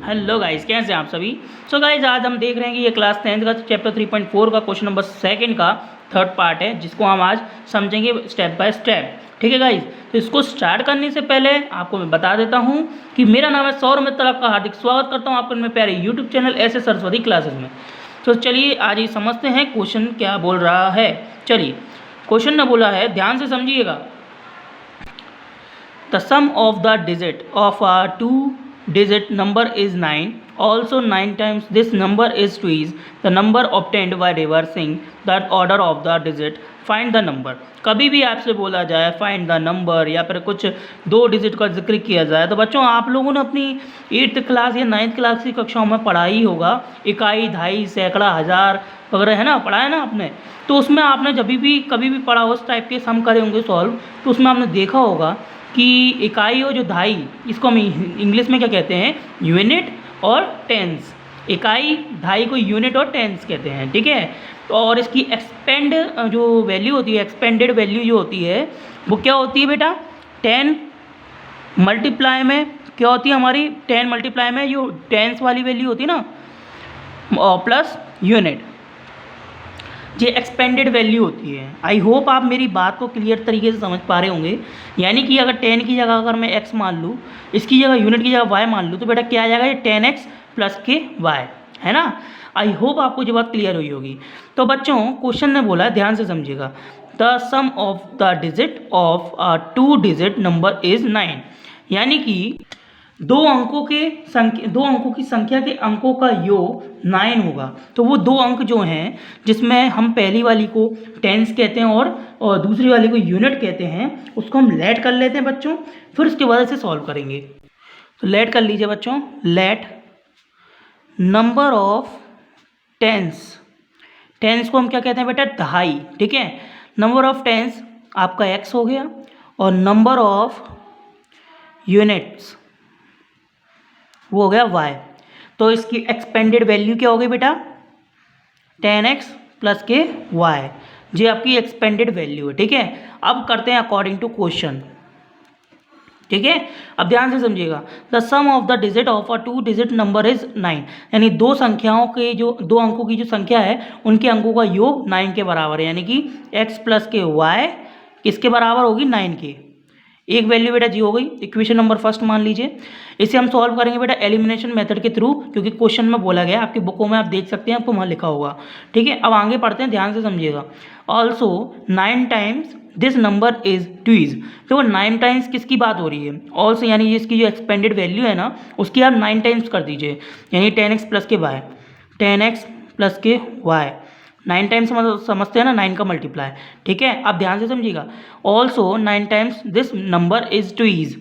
Hello guys, कैसे हैं आप सभी। सो गाइस, आज हम देख रहे हैं कि ये क्लास 10th का चैप्टर 3.4 का क्वेश्चन नंबर सेकंड का थर्ड पार्ट है, जिसको हम आज समझेंगे स्टेप बाय स्टेप। ठीक है गाइस, तो इसको स्टार्ट करने से पहले आपको मैं बता देता हूँ कि मेरा नाम है सौरभ मित्तल। आपका हार्दिक स्वागत करता हूँ आपके मेरे प्यारे यूट्यूब चैनल ऐसे सरस्वती क्लासेस में। तो चलिए आज ही समझते हैं क्वेश्चन क्या बोल रहा है। चलिए, क्वेश्चन ने बोला है, ध्यान से समझिएगा। The sum of the digit of a two-digit number is 9. Also 9 times this number is twice the number obtained by reversing the order of the digit. Find the number. कभी भी आपसे बोला जाए फाइंड द नंबर या फिर कुछ दो digit का जिक्र किया जाए तो बच्चों आप लोगों ने अपनी 8th क्लास या 9th क्लास की कक्षाओं में पढ़ा ही होगा। इकाई, दहाई, सैकड़ा, हज़ार वगैरह है ना, पढ़ा है ना आपने। तो उसमें आपने जब भी कभी भी पढ़ा उस टाइप के सम करे होंगे सॉल्व, तो उसमें आपने देखा होगा कि इकाई और जो दहाई, इसको हम इंग्लिश में क्या कहते हैं, यूनिट और टेंस। इकाई दहाई को यूनिट और टेंस कहते हैं, ठीक है। और इसकी एक्सपेंड जो वैल्यू होती है, एक्सपेंडेड वैल्यू जो होती है वो क्या होती है बेटा, 10 मल्टीप्लाई में क्या होती है हमारी, 10 मल्टीप्लाई में जो टेंस वाली वैल्यू होती है ना, प्लस यूनिट, ये एक्सपेंडेड वैल्यू होती है। आई होप आप मेरी बात को क्लियर तरीके से समझ पा रहे होंगे। यानी कि अगर 10 की जगह अगर मैं x मान लूँ, इसकी जगह यूनिट की जगह y मान लूँ, तो बेटा क्या आ जाएगा, ये 10x प्लस के y, है ना। आई होप आपको ये बात क्लियर हुई होगी। तो बच्चों क्वेश्चन ने बोला, ध्यान से समझिएगा, the sum of the digit of a two digit number is 9। यानी कि दो अंकों की संख्या के अंकों का योग 9 होगा। तो वो दो अंक जो हैं, जिसमें हम पहली वाली को टेंस कहते हैं और दूसरी वाली को यूनिट कहते हैं, उसको हम लेट कर लेते हैं बच्चों, फिर उसके बाद इसे सॉल्व करेंगे। तो लेट कर लीजिए बच्चों, लेट नंबर ऑफ टेंस को हम क्या कहते हैं बेटा, दहाई, ठीक है। नंबर ऑफ टेंस आपका x हो गया और नंबर ऑफ यूनिट्स वो हो गया y। तो इसकी एक्सपेंडेड वैल्यू क्या हो गई बेटा, 10x प्लस के y, ये आपकी एक्सपेंडेड वैल्यू है, ठीक है। अब करते हैं अकॉर्डिंग टू क्वेश्चन, ठीक है। अब ध्यान से समझिएगा, the sum of the digit of a two digit number is 9। यानी दो संख्याओं के जो दो अंकों की जो संख्या है, उनके अंकों का योग 9 के बराबर है। यानी कि x प्लस के y किसके बराबर होगी, 9 के। एक वैल्यू बेटा जी हो गई, इक्वेशन नंबर फर्स्ट मान लीजिए। इसे हम सॉल्व करेंगे बेटा एलिमिनेशन मेथड के थ्रू, क्योंकि क्वेश्चन में बोला गया, आपकी बुकों में आप देख सकते हैं, आपको वहाँ लिखा होगा, ठीक है। अब आगे पढ़ते हैं, ध्यान से समझिएगा। Also 9 times this number is twice. देखो 9 टाइम्स किसकी बात हो रही है, ऑल्सो यानी इसकी जो एक्सपेंडेड वैल्यू है ना, उसकी आप 9 टाइम्स कर दीजिए, यानी 10x प्लस के y, 10x प्लस के y, 9 टाइम्स समझते हैं ना, 9 का मल्टीप्लाई, ठीक है। अब ध्यान से समझिएगा, also 9 times this number is twice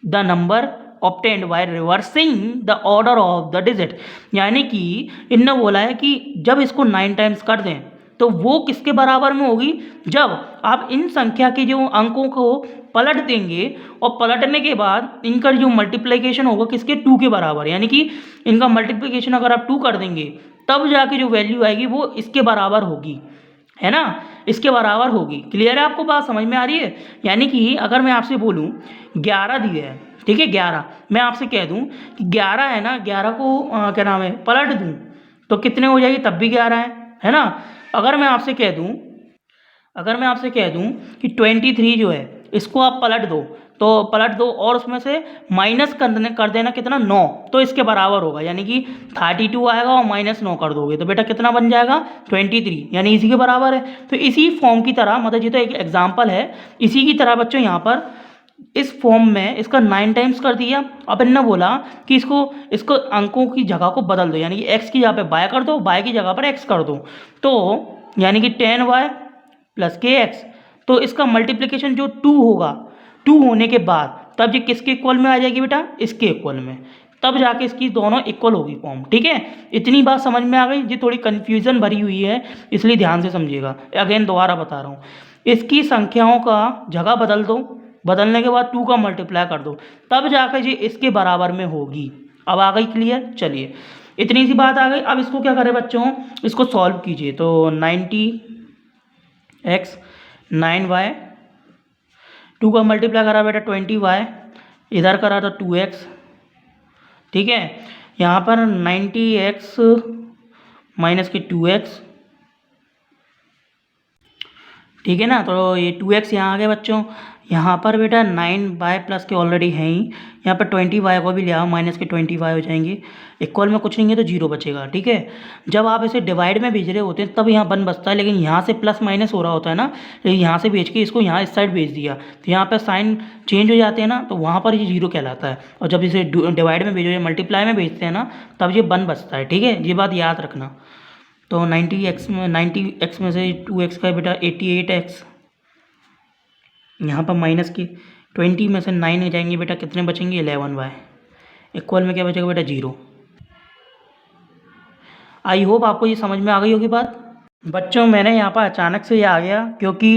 the number obtained by reversing the order of the digit. यानी कि इनने बोला है कि जब इसको 9 टाइम्स कर दें तो वो किसके बराबर में होगी, जब आप इन संख्या के जो अंकों को पलट देंगे और पलटने के बाद इनका जो मल्टीप्लिकेशन होगा किसके, 2 के बराबर। यानी कि इनका मल्टीप्लिकेशन अगर आप 2 कर देंगे, तब जाके जो वैल्यू आएगी वो इसके बराबर होगी, है ना, इसके बराबर होगी। क्लियर है, आपको बात समझ में आ रही है। यानी कि अगर मैं आपसे बोलूँ 11 दिया है, ठीक है, 11, मैं आपसे कह दूँ कि 11 है ना, 11 को क्या नाम है, पलट दूँ तो कितने हो जाएगी, तब भी 11 है ना। अगर मैं आपसे कह दूँ कि 23 जो है इसको आप पलट दो और उसमें से माइनस कर देना कितना, 9, तो इसके बराबर होगा। यानी कि 32 आएगा और -9 कर दोगे तो बेटा कितना बन जाएगा, 23, यानी इसी के बराबर है। तो इसी फॉर्म की तरह, मतलब ये तो एक एग्जाम्पल है, इसी की तरह बच्चों यहाँ पर इस फॉर्म में इसका 9 टाइम्स कर दिया। अब इन्होंने बोला कि इसको अंकों की जगह को बदल दो, यानी कि x की जगह पे y कर दो, y की जगह पर x कर दो, तो यानी कि 10y प्लस के एक्स। तो इसका मल्टीप्लिकेशन जो 2 होगा, 2 होने के बाद तब ये किसके इक्वल में आ जाएगी बेटा, इसके इक्वल में, तब जाके इसकी दोनों इक्वल होगी फॉर्म, ठीक है। इतनी बात समझ में आ गई, ये थोड़ी कन्फ्यूज़न भरी हुई है, इसलिए ध्यान से समझिएगा। अगेन दोबारा बता रहा हूँ, इसकी संख्याओं का जगह बदल दो, बदलने के बाद 2 का मल्टीप्लाई कर दो, तब जाकर ये इसके बराबर में होगी। अब आ गई क्लियर, चलिए इतनी सी बात आ गई। अब इसको क्या करें बच्चों, इसको सॉल्व कीजिए। तो 90x 9y, 2 का मल्टीप्लाई करा बेटा 20y, इधर करा था 2x, ठीक है। यहाँ पर 90x माइनस के 2x, ठीक है ना। तो ये 2x यहाँ आ गया बच्चों। यहाँ पर बेटा 9y प्लस के ऑलरेडी हैं ही, यहाँ पर 20y को भी ले आओ, माइनस के 20y हो जाएंगे। इक्वल में कुछ नहीं है तो जीरो बचेगा, ठीक है। जब आप इसे डिवाइड में भेज रहे होते हैं तब यहाँ 1 बचता है, लेकिन यहाँ से प्लस माइनस हो रहा होता है ना, लेकिन यहाँ से भेज के इसको यहाँ इस साइड भेज दिया तो यहाँ पर साइन चेंज हो जाते हैं ना, तो वहाँ पर ये जीरो कहलाता है। और जब इसे डिवाइड में भेजो या मल्टीप्लाई में भेजते हैं ना, तब ये 1 बचता है, ठीक है। ये बात याद रखना। तो 90x में से 2x का बेटा 88x, यहाँ पर माइनस की 20 में से 9 हो जाएंगे बेटा, कितने बचेंगे 11y। इक्वल में क्या बचेगा बेटा 0। आई होप आपको ये समझ में आ गई होगी बात। बच्चों मैंने यहाँ पर अचानक से ये आ गया क्योंकि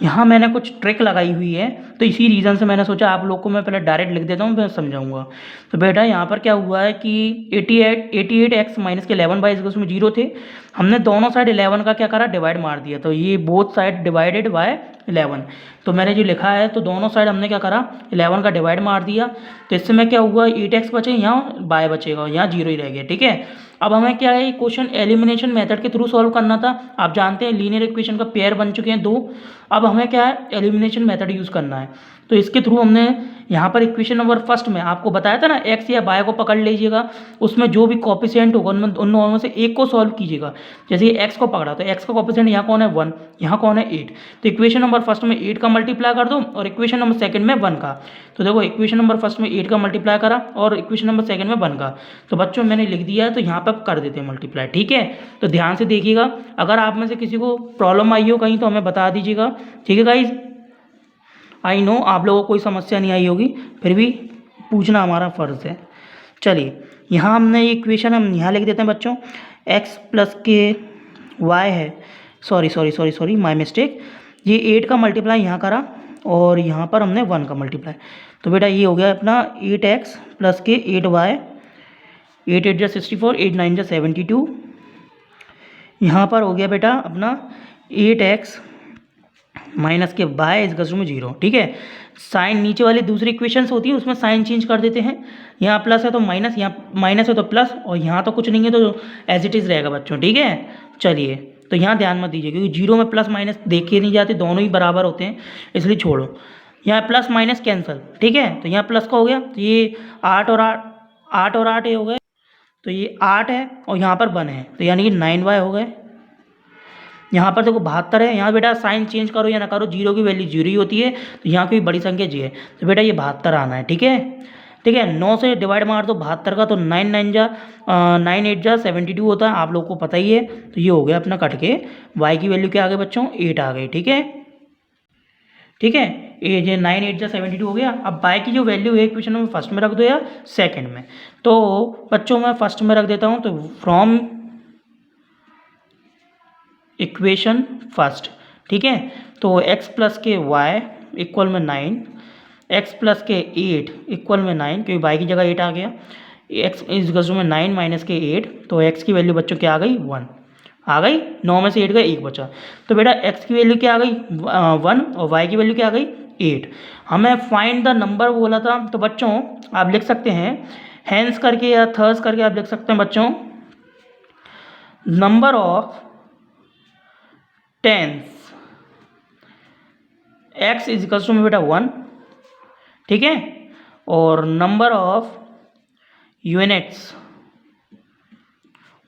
यहाँ मैंने कुछ ट्रिक लगाई हुई है, तो इसी रीज़न से मैंने सोचा आप लोग को मैं पहले डायरेक्ट लिख देता हूँ, फिर समझाऊंगा। तो बेटा यहाँ पर क्या हुआ है कि 88x माइनस के 11y उसमें 0 थे, हमने दोनों साइड 11 का क्या करा, डिवाइड मार दिया। तो ये बोथ साइड डिवाइडेड बाय 11, तो मैंने जो लिखा है तो दोनों साइड हमने क्या करा 11 का डिवाइड मार दिया। तो इससे में क्या हुआ 8x बचे, यहाँ y बचेगा, यहाँ 0 ही रह गया, ठीक है। अब हमें क्या है क्वेश्चन एलिमिनेशन मेथड के थ्रू सॉल्व करना था। आप जानते हैं लीनियर इक्वेशन का पेयर बन चुके हैं 2। अब हमें क्या है एलिमिनेशन मेथड यूज़ करना है। तो इसके थ्रू हमने यहाँ पर इक्वेशन नंबर फर्स्ट में आपको बताया था ना, एक्स या वाई को पकड़ लीजिएगा, उसमें जो भी कॉफिशिएंट होगा उन दोनों में से एक को सॉल्व कीजिएगा। जैसे एक्स को पकड़ा तो एक्स का कॉफिशिएंट यहाँ कौन है 1, यहाँ कौन है 8, तो इक्वेशन नंबर फर्स्ट में 8 का मल्टीप्लाई कर दो और इक्वेशन नंबर सेकंड में 1 का। तो देखो इक्वेशन नंबर फर्स्ट में 8 का मल्टीप्लाई करा और इक्वेशन नंबर सेकंड में 1 का, तो बच्चों मैंने लिख दिया है, तो यहाँ पर कर देते हैं मल्टीप्लाई, ठीक है। तो ध्यान से देखिएगा, अगर आप में से किसी को प्रॉब्लम आई हो कहीं तो हमें बता दीजिएगा, ठीक है गाइज। आई नो आप लोगों को कोई समस्या नहीं आई होगी, फिर भी पूछना हमारा फ़र्ज़ है। चलिए यहाँ हमने ये इक्वेशन हम यहाँ लिख देते हैं बच्चों, x प्लस के वाई है, सॉरी माय मिस्टेक, ये 8 का मल्टीप्लाई यहाँ करा और यहाँ पर हमने 1 का मल्टीप्लाई, तो बेटा ये हो गया अपना 8x प्लस के 8y, 8 8 जा 64, 8 9 जा 72, यहाँ पर हो गया बेटा अपना 8x माइनस के y इज में 0, ठीक है। साइन नीचे वाली दूसरी इक्वेशंस होती है उसमें साइन चेंज कर देते हैं, यहाँ प्लस है तो माइनस, यहाँ माइनस है तो प्लस, और यहाँ तो कुछ नहीं है तो एज इट इज़ रहेगा बच्चों, ठीक है। चलिए तो यहाँ ध्यान मत दीजिए क्योंकि जीरो में प्लस माइनस देखे नहीं जाते, दोनों ही बराबर होते हैं, इसलिए छोड़ो। यहाँ प्लस माइनस कैंसिल, ठीक है, तो यहाँ प्लस का हो गया, तो ये 8 और 8 ये हो गए, तो ये 8 है और यहाँ पर 1 है, तो यानी कि 9y हो गए। यहाँ पर देखो 72 है, यहाँ बेटा साइन चेंज करो या ना करो, जीरो की वैल्यू जीरो ही होती है, तो यहाँ की बड़ी संख्या जी है, तो बेटा ये 72 आना है, ठीक है। ठीक है, 9 से डिवाइड मार दो 72 का, तो 9 9 जा 9 8 जा 72 होता है, आप लोगों को पता ही है। तो ये हो गया अपना कट के, y की वैल्यू क्या आ गई बच्चों 8 आ गई, ठीक है। ठीक है, ये 9 8 जा 72 हो गया। अब y की जो वैल्यू है इक्वेशन में फर्स्ट में रख दो या सेकंड में, तो बच्चों मैं फर्स्ट में रख देता हूँ, तो फ्रॉम इक्वेशन फर्स्ट, ठीक है। तो x प्लस के y इक्वल में 9, x प्लस के 8 इक्वल में 9, क्योंकि y की जगह 8 आ गया, x इज में 9 माइनस के 8, तो x की वैल्यू बच्चों क्या आ गई 1 आ गई, 9 में से 8 गए 1 बचा, तो बेटा x की वैल्यू क्या आ गई 1 और y की वैल्यू क्या आ गई 8। हमें फाइंड द नंबर बोला था, तो बच्चों आप लिख सकते हैं हैंस करके या थर्स करके आप लिख सकते हैं बच्चों, number of tens x equals to में बेटा 1, ठीक है, और number of units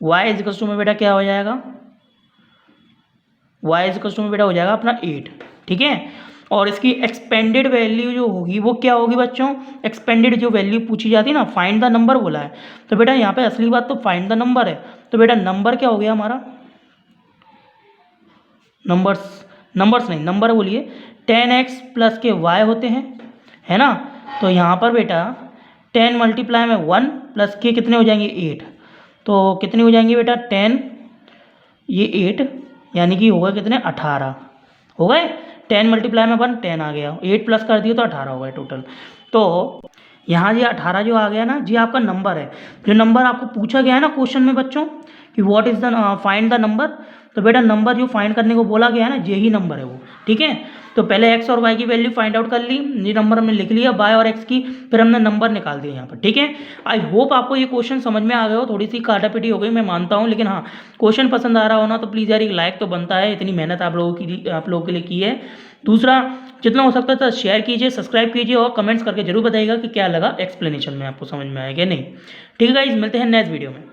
y equals to में बेटा क्या हो जाएगा, y इजिकल्स टू में बेटा हो जाएगा अपना 8, ठीक है। और इसकी एक्सपेंडेड वैल्यू जो होगी वो क्या होगी बच्चों, एक्सपेंडेड जो वैल्यू पूछी जाती है ना, फाइंड द नंबर बोला है, तो बेटा यहाँ पे असली बात तो फाइंड द नंबर है, तो बेटा नंबर क्या हो गया हमारा, नंबर्स नहीं नंबर बोलिए, 10x प्लस के y होते हैं, है ना। तो यहाँ पर बेटा 10 मल्टीप्लाई में 1 प्लस के कितने हो जाएंगे 8, तो कितने हो जाएंगे बेटा 10 ये 8 यानी कि होगा कितने 18 हो गए, 10 मल्टीप्लाई में 1 10 आ गया, 8 प्लस कर दिया तो 18 हो गए टोटल। तो यहाँ ये 18 जो आ गया ना जी आपका नंबर है, जो नंबर आपको पूछा गया है ना क्वेश्चन में बच्चों कि what is the find the number, तो बेटा नंबर जो फाइंड करने को बोला गया है ना, यही नंबर है वो, ठीक है। तो पहले एक्स और वाई की वैल्यू फाइंड आउट कर ली, ये नंबर हमने लिख लिया वाई और एक्स की, फिर हमने नंबर निकाल दिया यहाँ पर, ठीक है। आई होप आपको ये क्वेश्चन समझ में आ गए हो, थोड़ी सी काटापिटी हो गई मैं मानता हूँ, लेकिन हाँ क्वेश्चन पसंद आ रहा हो ना तो प्लीज़ यार एक लाइक तो बनता है, इतनी मेहनत आप लोगों के लिए की है। दूसरा, जितना हो सकता था शेयर कीजिए, सब्सक्राइब कीजिए और कमेंट्स करके जरूर बताइएगा कि क्या लगा एक्सप्लेनेशन में, आपको समझ में आया क्या नहीं। ठीक है गाइस, मिलते हैं नेक्स्ट वीडियो में।